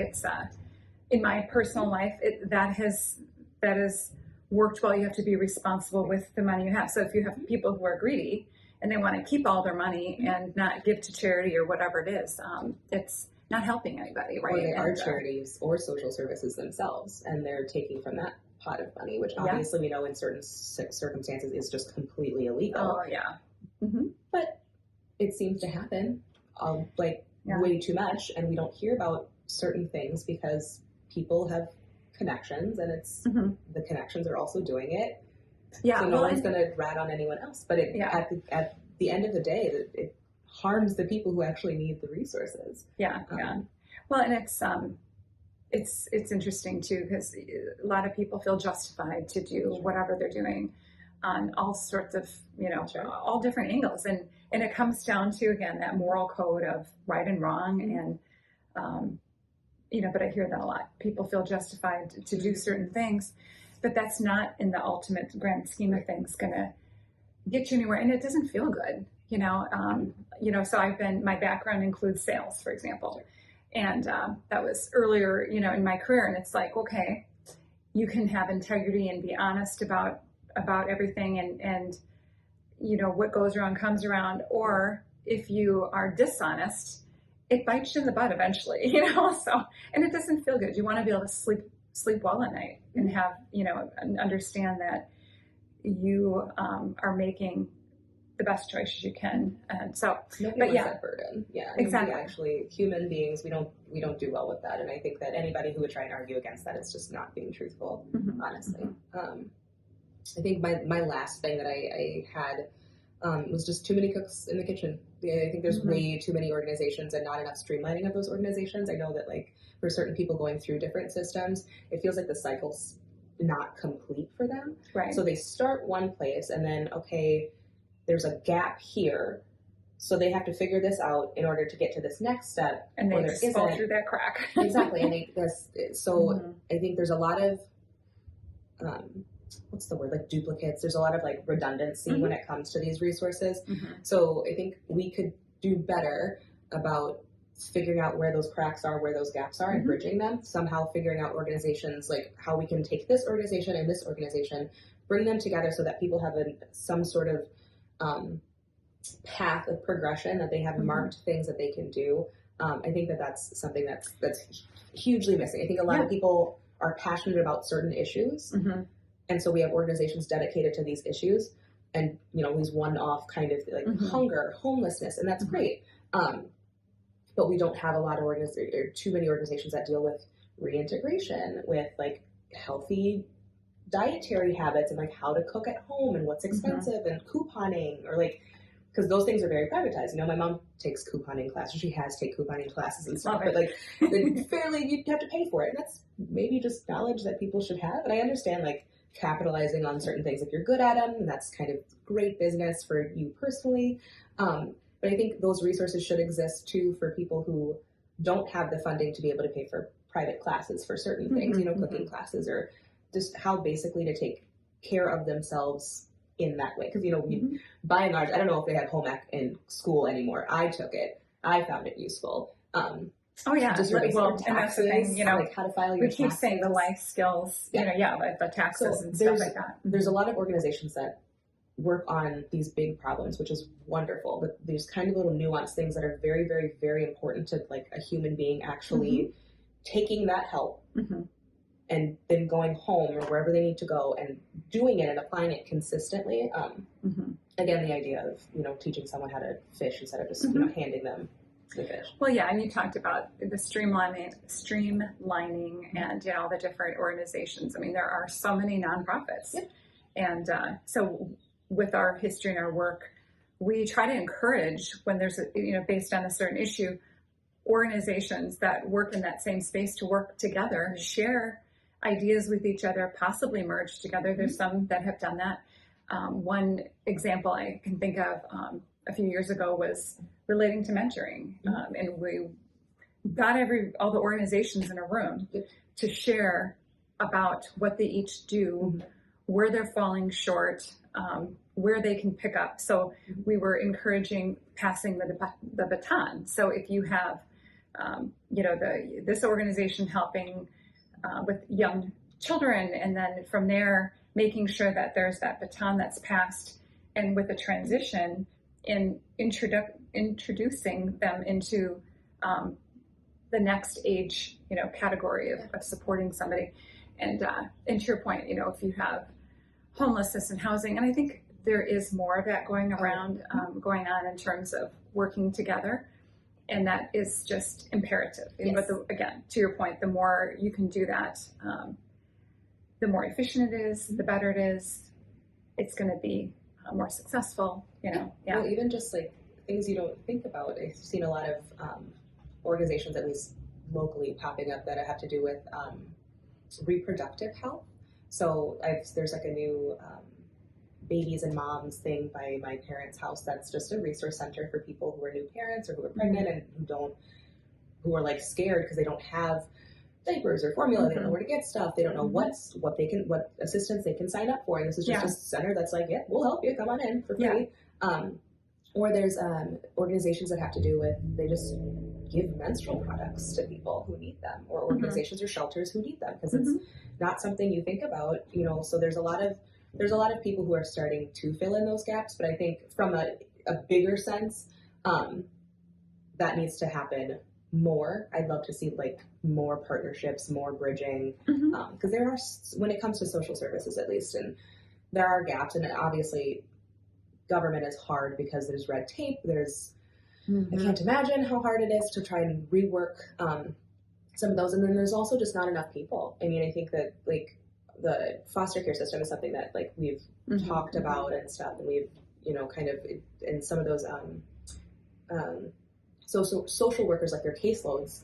in my personal life, that has worked well. You have to be responsible with the money you have. So if you have people who are greedy and they want to keep all their money and not give to charity or whatever it is, it's not helping anybody, right? Or they are charities or social services themselves, and they're taking from that pot of money, which obviously we know in certain circumstances is just completely illegal. Oh, yeah. But it seems to happen way too much, and we don't hear about certain things because people have connections, and it's the connections are also doing it. Yeah, so no one's going to rat on anyone else. But at the end of the day, it harms the people who actually need the resources. Yeah. Well, and it's interesting too, because a lot of people feel justified to do whatever they're doing on all sorts of, all different angles, and it comes down to, again, that moral code of right and wrong, and but I hear that a lot. People feel justified to do certain things, but that's not, in the ultimate grand scheme of things, going to get you anywhere, and it doesn't feel good. So my background includes sales, for example, and that was earlier, in my career, and it's like, okay, you can have integrity and be honest about everything, and what goes around comes around, or if you are dishonest, it bites you in the butt eventually, so, and it doesn't feel good. You want to be able to sleep well at night and have, and understand that you are making the best choices you can. And so, nobody wants that burden. Yeah, exactly. We actually, human beings, we don't do well with that. And I think that anybody who would try and argue against that is just not being truthful, honestly. I think my last thing that I had was just too many cooks in the kitchen. I think there's way too many organizations and not enough streamlining of those organizations. I know that, like, for certain people going through different systems, it feels like the cycle's not complete for them. Right. So they start one place, and then, okay, there's a gap here, so they have to figure this out in order to get to this next step. And they just fall through that crack. Exactly. And I think there's a lot of what's the word, like duplicates. There's a lot of like redundancy when it comes to these resources. So I think we could do better about figuring out where those cracks are, where those gaps are, and bridging them. Somehow figuring out organizations, like how we can take this organization and this organization, bring them together so that people have some sort of path of progression, that they have marked things that they can do. I think that's something that's hugely missing. I think a lot of people are passionate about certain issues, and so we have organizations dedicated to these issues, and these one-off kind of like hunger, homelessness, and that's great. But we don't have a lot of too many organizations that deal with reintegration, with like healthy dietary habits, and like how to cook at home, and what's expensive, and couponing, or like, because those things are very privatized. My mom takes couponing classes. She has taken couponing classes and stuff, but like fairly, you have to pay for it. And that's maybe just knowledge that people should have. And I understand like capitalizing on certain things if you're good at them, and that's kind of great business for you personally. But I think those resources should exist too for people who don't have the funding to be able to pay for private classes for certain things, cooking classes, or just how basically to take care of themselves in that way. Because, by and large, I don't know if they have home ec in school anymore. I took it. I found it useful. Oh yeah, just your basic taxes, and that's the thing, like how to file your taxes. We keep saying the life skills, the taxes and stuff like that. There's a lot of organizations that work on these big problems, which is wonderful, but there's kind of little nuanced things that are very, very, very important to like a human being actually taking that help and then going home or wherever they need to go and doing it and applying it consistently. Again, the idea of, teaching someone how to fish instead of just, handing them the fish. Well, yeah, and you talked about the streamlining and, all the different organizations. I mean, there are so many nonprofits. And so with our history and our work, we try to encourage, when there's based on a certain issue, organizations that work in that same space to work together, share ideas with each other, possibly merge together. There's some that have done that. One example I can think of a few years ago was relating to mentoring. And we got all the organizations in a room to share about what they each do, where they're falling short, where they can pick up. So we were encouraging passing the baton. So if you have, this organization helping with young children, and then from there making sure that there's that baton that's passed, and with a transition in introducing them into the next age, category of supporting somebody. And to your point, if you have homelessness and housing, and I think there is more of that going around, going on in terms of working together, and that is just imperative. Yes. But again, to your point, the more you can do that, the more efficient it is, the better it is. It's going to be more successful. Yeah. Well, even just like things you don't think about. I've seen a lot of organizations, at least locally, popping up that have to do with reproductive health. So there's like a new babies and moms thing by my parents' house that's just a resource center for people who are new parents or who are pregnant and who are like scared because they don't have diapers or formula. They don't know where to get stuff. They don't know what assistance they can sign up for. And this is just a center that's like, yeah, we'll help you. Come on in for free. Or there's organizations that have to do with, they just give menstrual products to people who need them, or organizations or shelters who need them, because it's not something you think about, so there's a lot of people who are starting to fill in those gaps. But I think from a bigger sense, that needs to happen more. I'd love to see like more partnerships, more bridging, because there are, when it comes to social services at least, and there are gaps, and obviously government is hard because there's red tape, there's I can't imagine how hard it is to try and rework some of those, and then there's also just not enough people. I mean, I think that like the foster care system is something that like we've talked about and stuff, and we've kind of in some of those social workers, like their caseloads,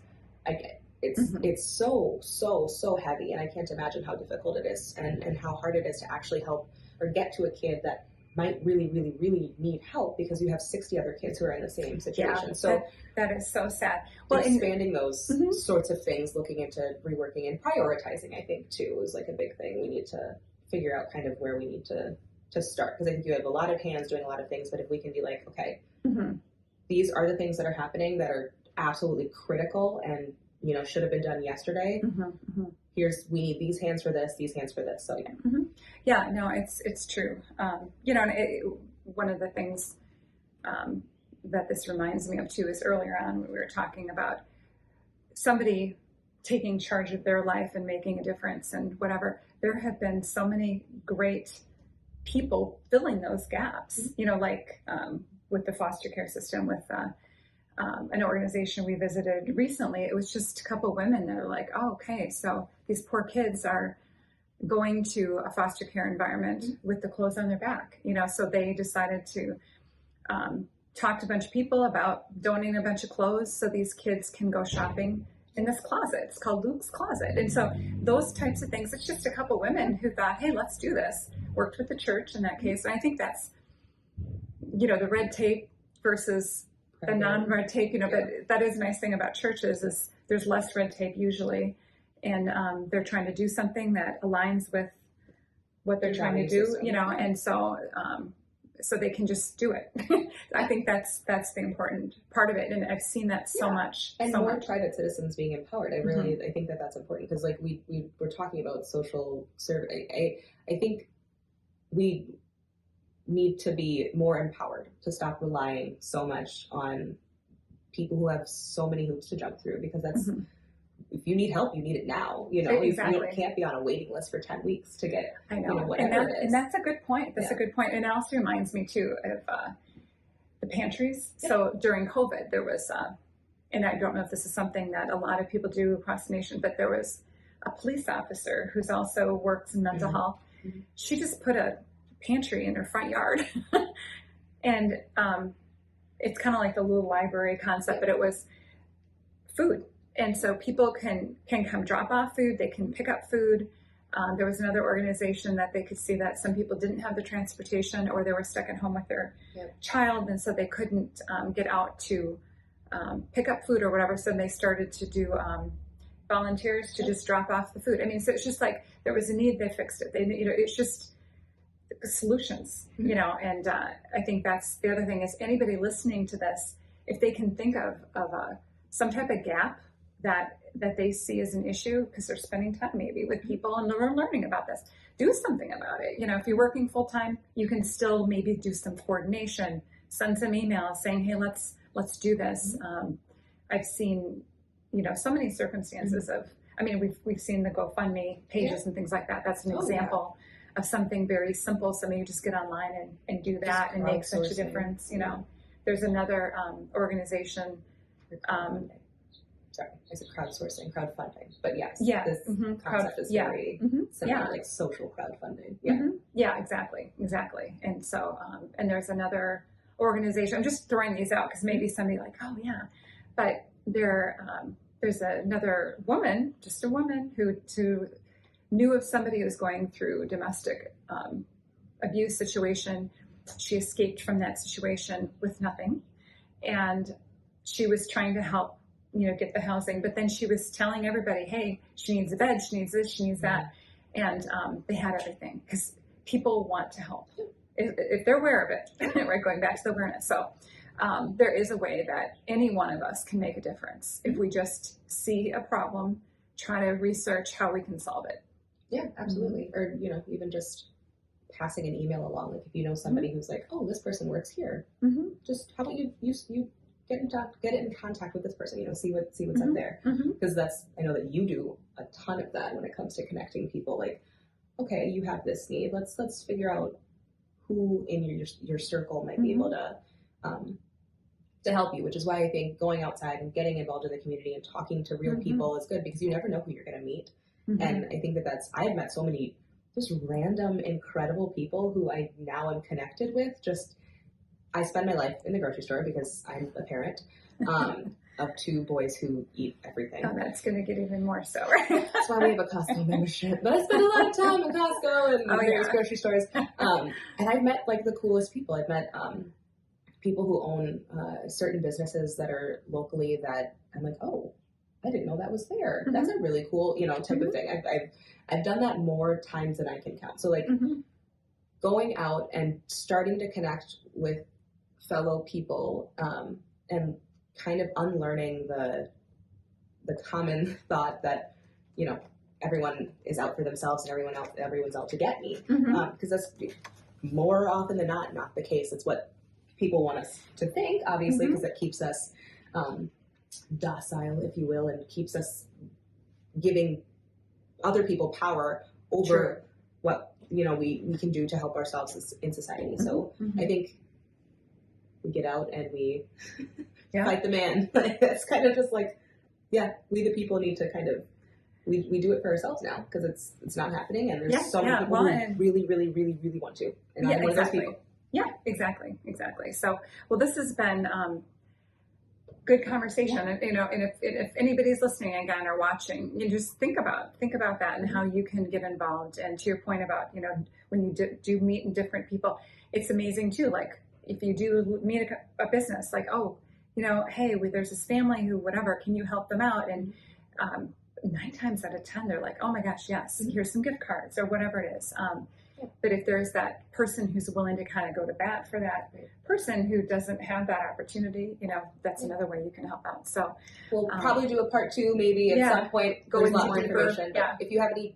it's so heavy, and I can't imagine how difficult it is and how hard it is to actually help or get to a kid that might really, really, really need help, because you have 60 other kids who are in the same situation. So that is so sad. Well, expanding those sorts of things, looking into reworking and prioritizing, I think too, is like a big thing. We need to figure out kind of where we need to start, because I think you have a lot of hands doing a lot of things, but if we can be like, okay, these are the things that are happening that are absolutely critical and should have been done yesterday. We need these hands for this, these hands for this. So no, it's true. And one of the things that this reminds me of too is earlier on when we were talking about somebody taking charge of their life and making a difference and whatever. There have been so many great people filling those gaps. Like with the foster care system, with an organization we visited recently. It was just a couple of women that are like, oh, okay, so these poor kids are going to a foster care environment with the clothes on their back, so they decided to talk to a bunch of people about donating a bunch of clothes so these kids can go shopping in this closet. It's called Luke's Closet. And so those types of things, it's just a couple of women who thought, hey, let's do this. Worked with the church in that case. And I think that's, the red tape versus the non-red tape, but that is a nice thing about churches is there's less red tape usually, and they're trying to do something that aligns with what they're trying to do, and so they can just do it. I think that's the important part of it, and I've seen that so much. And more private citizens being empowered. I think that's important, because like we were talking about social service. I think we need to be more empowered, to stop relying so much on people who have so many hoops to jump through, because that's if you need help, you need it now. Exactly. You can't be on a waiting list for 10 weeks to get whatever it is. And that's a good point. That's a good point. And it also reminds me too of the pantries. So during COVID, there was and I don't know if this is something that a lot of people do across the nation, but there was a police officer who's also works in mental health. She just put a pantry in her front yard. And it's kind of like the little library concept, but it was food. And so people can come drop off food, they can pick up food. There was another organization that they could see that some people didn't have the transportation, or they were stuck at home with their child, and so they couldn't get out to pick up food or whatever. So they started to do volunteers to just drop off the food. I mean, so it's just like there was a need, they fixed it. It's just solutions, and I think that's the other thing is anybody listening to this, if they can think of some type of gap that they see as an issue because they're spending time maybe with people and they're learning about this. Do something about it. If you're working full time, you can still maybe do some coordination, send some emails saying, hey, let's do this. I've seen, so many circumstances of, we've seen the GoFundMe pages and things like that. That's an example of something very simple. So maybe just get online and do that and make such a difference. There's another organization. Sorry, I said crowdfunding, but yes, Yeah. this concept is very similar, like social crowdfunding. Yeah, exactly. And so, and there's another organization. I'm just throwing these out because maybe somebody like, oh yeah, but there's another woman, just a woman who knew of somebody who was going through a domestic abuse situation. She escaped from that situation with nothing, and she was trying to help, get the housing. But then she was telling everybody, hey, she needs a bed, she needs this, she needs that, and they had everything because people want to help if they're aware of it. Right, going back to the awareness. So there is a way that any one of us can make a difference if we just see a problem, try to research how we can solve it. Yeah, absolutely. Or even just passing an email along. Like if you know somebody who's like, oh, this person works here, just how about you get in contact with this person, see what's up there, because I know that you do a ton of that when it comes to connecting people. Like, okay, you have this need, let's figure out who in your circle might be able to help you, which is why I think going outside and getting involved in the community and talking to real people is good, because you never know who you're going to meet. And I think I've met so many just random incredible people who I now am connected with. I spend my life in the grocery store because I'm a parent of two boys who eat everything. Oh, that's going to get even more so, right? That's why we have a Costco membership. But I spend a lot of time at Costco and various grocery stores. And I've met like the coolest people. I've met people who own certain businesses that are locally that I'm like, oh, I didn't know that was there. That's a really cool, type of thing. I've done that more times than I can count. So like going out and starting to connect with fellow people and kind of unlearning the common thought that everyone is out for themselves and everyone's out to get me, because that's more often than not the case. It's what people want us to think, obviously, because it keeps us docile, if you will, and keeps us giving other people power over what we can do to help ourselves in society. So I think we get out and we fight the man. It's kind of just like, we the people need to kind of we do it for ourselves now, because it's not happening, and there's so many people who really, really, really, really want to. And I'm one of those people. Yeah, exactly. So, well, this has been good conversation, and if anybody's listening again or watching, you just think about that and how you can get involved. And to your point about when you do meet different people, it's amazing too. Like if you do meet a business, like hey, there's this family who whatever, can you help them out? And 9 times out of 10, they're like, oh my gosh, yes, here's some gift cards or whatever it is. But if there's that person who's willing to kind of go to bat for that person who doesn't have that opportunity, that's another way you can help out. So we'll probably do a part 2 maybe at some point. Go into more information. But if you have any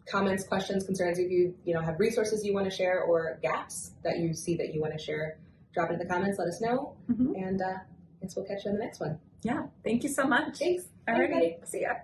comments, questions, concerns, if you have resources you want to share or gaps that you see that you want to share, drop it in the comments. Let us know, and I guess we'll catch you on the next one. Yeah, thank you so much. Thanks. All right, see ya.